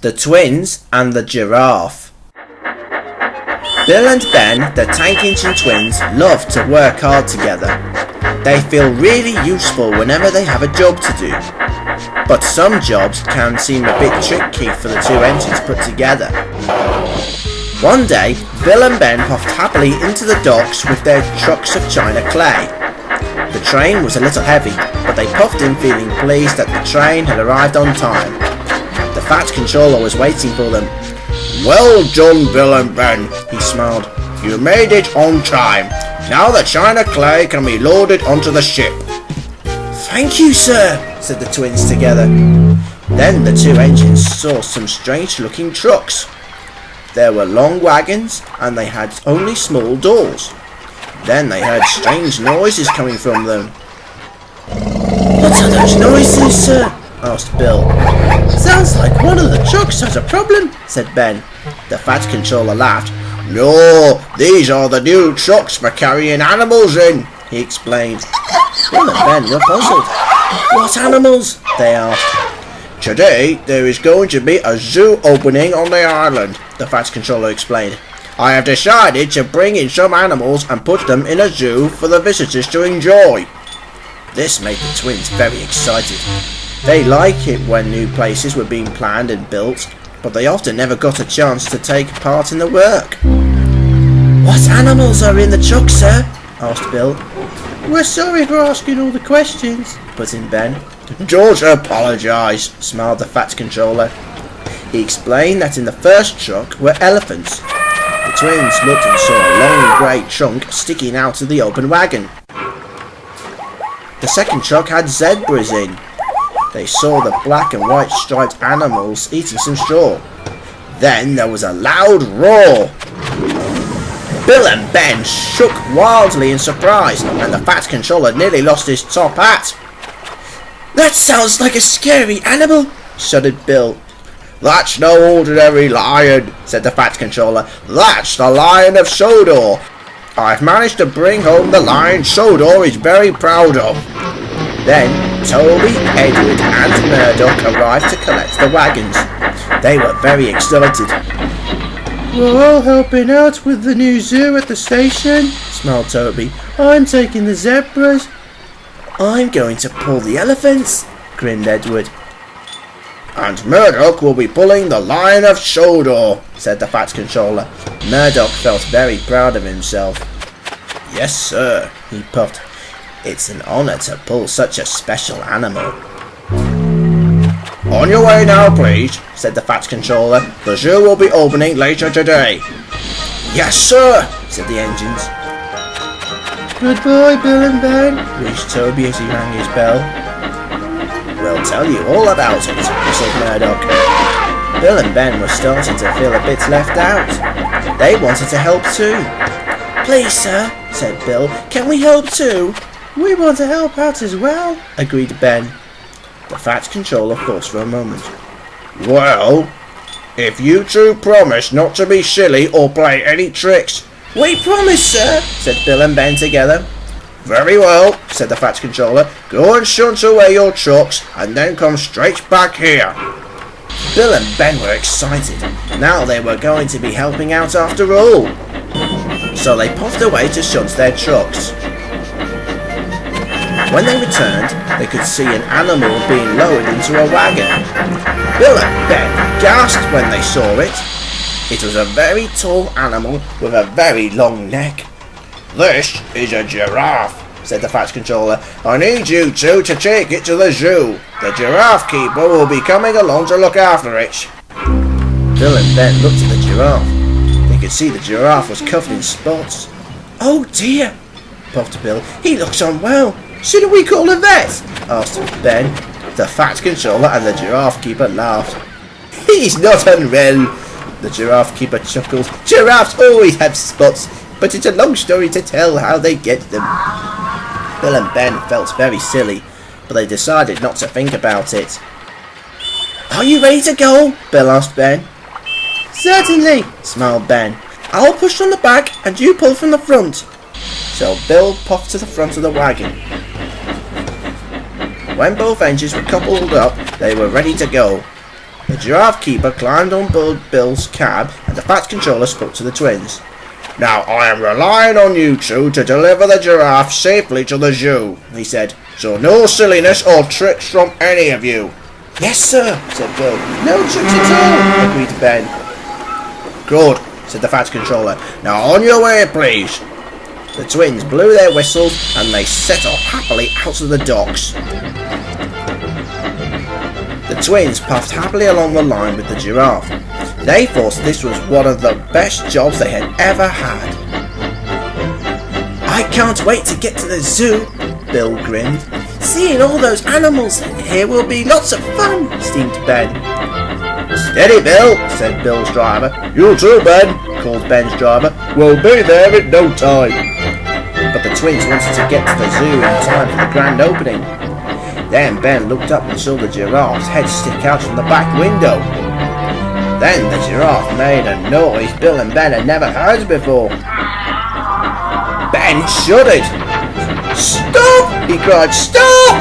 The Twins and the Giraffe. Bill and Ben, the tank engine twins, love to work hard together. They feel really useful whenever they have a job to do. But some jobs can seem a bit tricky for the two engines put together. One day, Bill and Ben puffed happily into the docks with their trucks of china clay. The train was a little heavy, but they puffed in feeling pleased that the train had arrived on time. The Fat Controller was waiting for them. "Well done, Bill and Ben," he smiled. "You made it on time. Now the china clay can be loaded onto the ship." "Thank you, sir," said the twins together. Then the two engines saw some strange-looking trucks. There were long wagons, and they had only small doors. Then they heard strange noises coming from them. "What are those noises, sir?" asked Bill. "Sounds like one of the trucks has a problem," said Ben. The Fat Controller laughed. "No, these are the new trucks for carrying animals in," he explained. Bill and Ben were puzzled. "What animals?" they asked. "Today there is going to be a zoo opening on the island," the Fat Controller explained. "I have decided to bring in some animals and put them in a zoo for the visitors to enjoy." This made the twins very excited. They like it when new places were being planned and built, but they often never got a chance to take part in the work. "What animals are in the truck, sir?" asked Bill. "We're sorry for asking all the questions," put in Ben. "Don't apologise," smiled the Fat Controller. He explained that in the first truck were elephants. The twins looked and saw a long grey trunk sticking out of the open wagon. The second truck had zebras in. They saw the black and white striped animals eating some straw. Then there was a loud roar. Bill and Ben shook wildly in surprise, and the Fat Controller nearly lost his top hat. "That sounds like a scary animal," shuddered Bill. "That's no ordinary lion," said the Fat Controller. "That's the Lion of Sodor. I've managed to bring home the lion Sodor is very proud of." Then Toby, Edward and Murdoch arrived to collect the wagons. They were very excited. "We're all helping out with the new zoo at the station," smiled Toby. "I'm taking the zebras." "I'm going to pull the elephants," grinned Edward. "And Murdoch will be pulling the Lion of Sodor," said the Fat Controller. Murdoch felt very proud of himself. "Yes, sir," he puffed. "It's an honour to pull such a special animal." "On your way now, please," said the Fat Controller. "The zoo will be opening later today." "Yes, sir," said the engines. "Goodbye, Bill and Ben," reached Toby as he rang his bell. "We'll tell you all about it," whistled Murdoch. Bill and Ben were starting to feel a bit left out. They wanted to help too. "Please, sir," said Bill, "can we help too?" "We want to help out as well," agreed Ben. The Fat Controller thought for a moment. "Well, if you two promise not to be silly or play any tricks..." "We promise, sir," said Bill and Ben together. "Very well," said the Fat Controller. "Go and shunt away your trucks and then come straight back here." Bill and Ben were excited. Now they were going to be helping out after all. So they puffed away to shunt their trucks. When they returned, they could see an animal being lowered into a wagon. Bill and Ben gasped when they saw it. It was a very tall animal with a very long neck. "This is a giraffe," said the Fat Controller. "I need you two to take it to the zoo. The giraffe keeper will be coming along to look after it." Bill and Ben looked at the giraffe. They could see the giraffe was covered in spots. "Oh dear," puffed Bill. "He looks unwell. Shouldn't we call a vet?" asked Ben. The Fat Controller and the giraffe keeper laughed. "He's not unwell," the giraffe keeper chuckled. "Giraffes always have spots, but it's a long story to tell how they get them." Bill and Ben felt very silly, but they decided not to think about it. "Are you ready to go?" Bill asked Ben. "Certainly," smiled Ben. "I'll push from the back and you pull from the front." So Bill puffed to the front of the wagon. When both engines were coupled up, they were ready to go. The giraffe keeper climbed on board Bill's cab and the fat controller spoke to the twins. "Now I am relying on you two to deliver the giraffe safely to the zoo," he said. "So no silliness or tricks from any of you." "Yes, sir," said Bill. "No tricks at all," agreed Ben. "Good," said the fat controller. "Now on your way, please." The twins blew their whistles and they set off happily out of the docks. The twins puffed happily along the line with the giraffe. They thought this was one of the best jobs they had ever had. "I can't wait to get to the zoo," Bill grinned. "Seeing all those animals in here will be lots of fun," steamed Ben. "Steady, Bill," said Bill's driver. "You too, Ben," called Ben's driver. "We'll be there in no time." But the twins wanted to get to the zoo in time for the grand opening. Then Ben looked up and saw the giraffe's head stick out from the back window. Then the giraffe made a noise Bill and Ben had never heard before. Ben shuddered. "Stop!" he cried. "Stop!"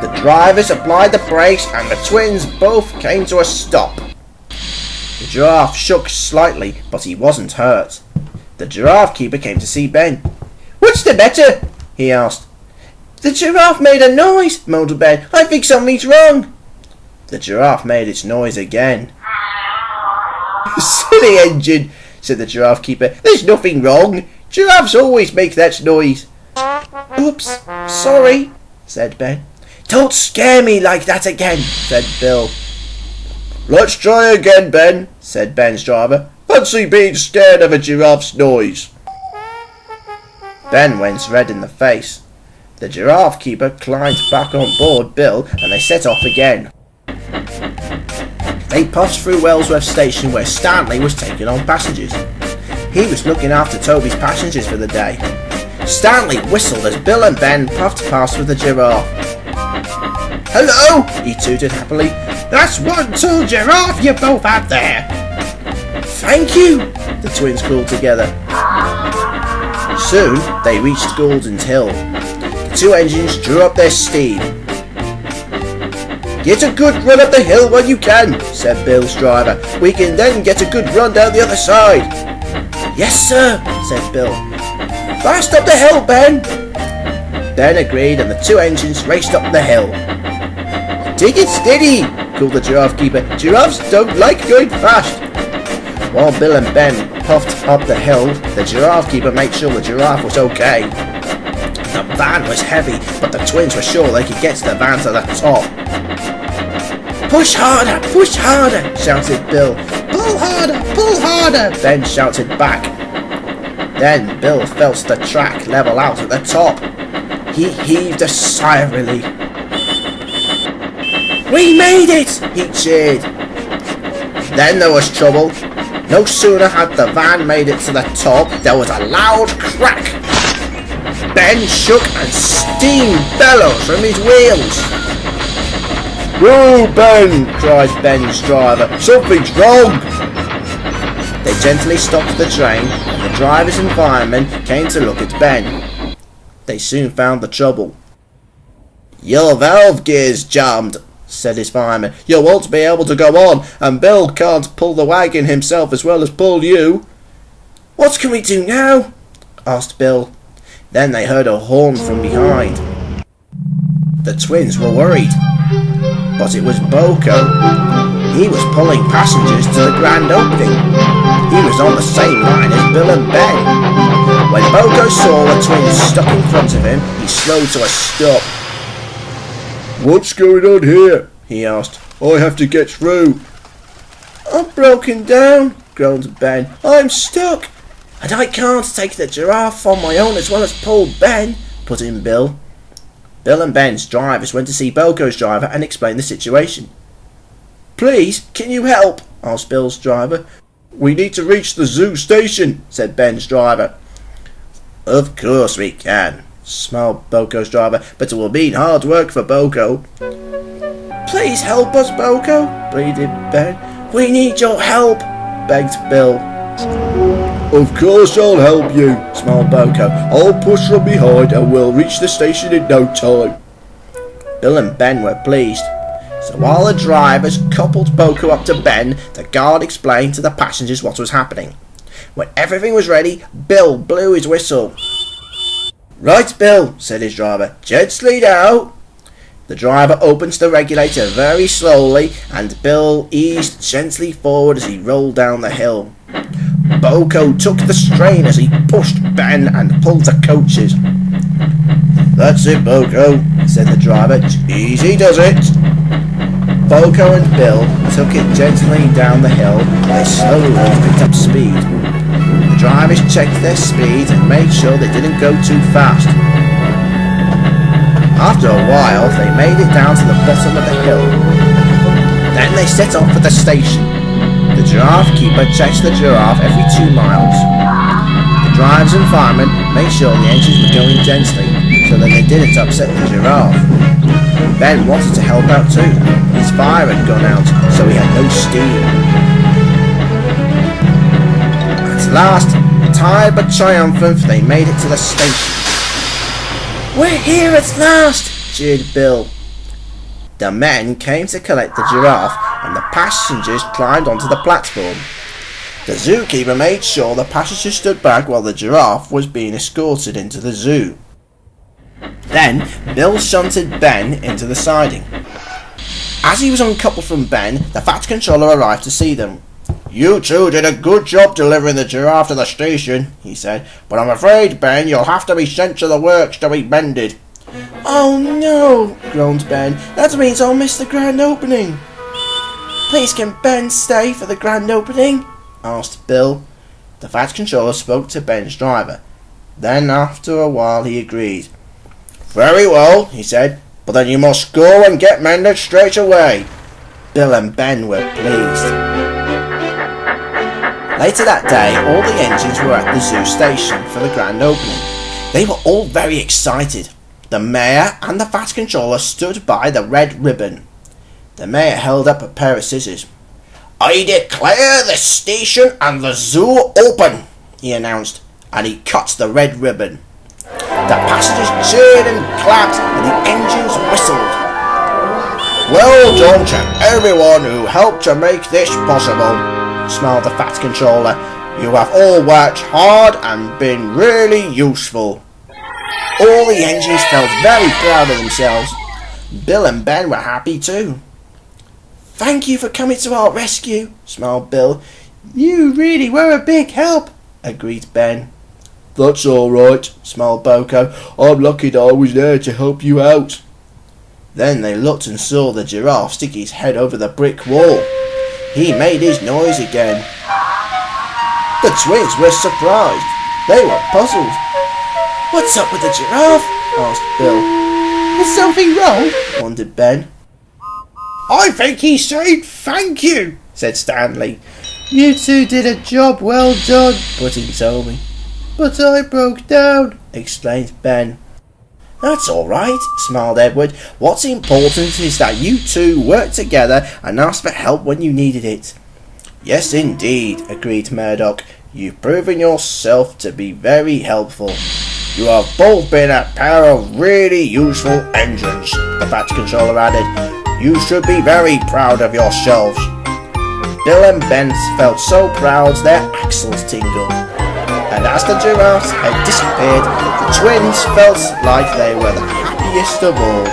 The drivers applied the brakes and the twins both came to a stop. The giraffe shook slightly, but he wasn't hurt. The giraffe keeper came to see Ben. "What's the matter?" he asked. "The giraffe made a noise," moaned Ben. "I think something's wrong." The giraffe made its noise again. "Silly engine," said the giraffe keeper. "There's nothing wrong. Giraffes always make that noise." "Oops, sorry," said Ben. "Don't scare me like that again," said Bill. "Let's try again, Ben," said Ben's driver. "Fancy being scared of a giraffe's noise." Ben went red in the face. The giraffe keeper climbed back on board Bill and they set off again. They puffed through Wellsworth Station where Stanley was taking on passengers. He was looking after Toby's passengers for the day. Stanley whistled as Bill and Ben puffed past with the giraffe. "Hello," he tooted happily. "That's one tall giraffe you both have there." "Thank you," the twins called together. Soon they reached Gordon's Hill. The two engines drew up their steam. "Get a good run up the hill when you can," said Bill's driver. "We can then get a good run down the other side." "Yes, sir," said Bill. "Fast up the hill, Ben." Ben agreed and the two engines raced up the hill. "Take it steady," called the giraffe keeper. "Giraffes don't like going fast." While Bill and Ben puffed up the hill, the giraffe keeper made sure the giraffe was okay. The van was heavy, but the twins were sure they could get the van to the top. Push harder, shouted Bill. Pull harder, Ben shouted back. Then Bill felt the track level out at the top. He heaved a sigh of relief. "We made it!" he cheered. Then there was trouble. No sooner had the van made it to the top, there was a loud crack. Ben shook and steam bellowed from his wheels. "Whoa, Ben!" cried Ben's driver. "Something's wrong!" They gently stopped the train and the drivers and firemen came to look at Ben. They soon found the trouble. "Your valve gear's jammed," said his fireman. "You won't be able to go on, and Bill can't pull the wagon himself as well as pull you." "What can we do now?" asked Bill. Then they heard a horn from behind. The twins were worried, but it was Boco. He was pulling passengers to the grand opening. He was on the same line as Bill and Ben. When Boco saw the twins stuck in front of him, he slowed to a stop. "What's going on here?" he asked. "I have to get through." "I'm broken down," groaned Ben. "I'm stuck. And I can't take the giraffe on my own as well as pull Ben," put in Bill. Bill and Ben's drivers went to see Boco's driver and explained the situation. "Please, can you help?" asked Bill's driver. "We need to reach the zoo station," said Ben's driver. "Of course we can," smiled Boco's driver, "but it will mean hard work for Boco." "Please help us, Boco," pleaded Ben. "We need your help," begged Bill. "Of course I'll help you," smiled Boco. "I'll push from behind and we'll reach the station in no time." Bill and Ben were pleased. So while the drivers coupled Boco up to Ben, the guard explained to the passengers what was happening. When everything was ready, Bill blew his whistle. "Right, Bill," said his driver, "gently now." The driver opened the regulator very slowly and Bill eased gently forward as he rolled down the hill. Boco took the strain as he pushed Ben and pulled the coaches. "That's it, Boco," said the driver. "Easy does it." Boco and Bill took it gently down the hill and they slowly picked up speed. The drivers checked their speed and made sure they didn't go too fast. After a while, they made it down to the bottom of the hill. Then they set off for the station. The giraffe keeper checks the giraffe every 2 miles. The drivers and firemen made sure the engines were going gently so that they didn't upset the giraffe. Ben wanted to help out too. His fire had gone out, so he had no steam. At last, tired but triumphant, they made it to the station. "We're here at last!" cheered Bill. The men came to collect the giraffe and the passengers climbed onto the platform. The zookeeper made sure the passengers stood back while the giraffe was being escorted into the zoo. Then Bill shunted Ben into the siding. As he was uncoupled from Ben, the fat controller arrived to see them. "You two did a good job delivering the giraffe to the station," he said, "but I'm afraid, Ben, you'll have to be sent to the works to be mended." "Oh no," groaned Ben, "that means I'll miss the grand opening." "Please can Ben stay for the grand opening?" asked Bill. The fat controller spoke to Ben's driver. Then after a while he agreed. "Very well," he said, "but then you must go and get mended straight away." Bill and Ben were pleased. Later that day, all the engines were at the zoo station for the grand opening. They were all very excited. The mayor and the fat controller stood by the red ribbon. The mayor held up a pair of scissors. "I declare the station and the zoo open," he announced, and he cut the red ribbon. The passengers cheered and clapped and the engines whistled. "Well done to everyone who helped to make this possible," smiled the fat controller. "You have all worked hard and been really useful." All the engines felt very proud of themselves. Bill and Ben were happy too. "Thank you for coming to our rescue," smiled Bill. "You really were a big help," agreed Ben. "That's all right," smiled Boco. "I'm lucky that I was there to help you out." Then they looked and saw the giraffe stick his head over the brick wall. He made his noise again. The twins were surprised. They were puzzled. "What's up with the giraffe?" asked Bill. "Is something wrong?" wondered Ben. "I think he said thank you," said Stanley. "You two did a job well done," put in Toby. "But I broke down," explained Ben. "That's all right," smiled Edward. "What's important is that you two worked together and asked for help when you needed it." "Yes, indeed," agreed Murdoch. "You've proven yourself to be very helpful." "You have both been a pair of really useful engines," the fat controller added. "You should be very proud of yourselves." Bill and Ben felt so proud their axles tingled. And as the giraffes had disappeared, the twins felt like they were the happiest of all.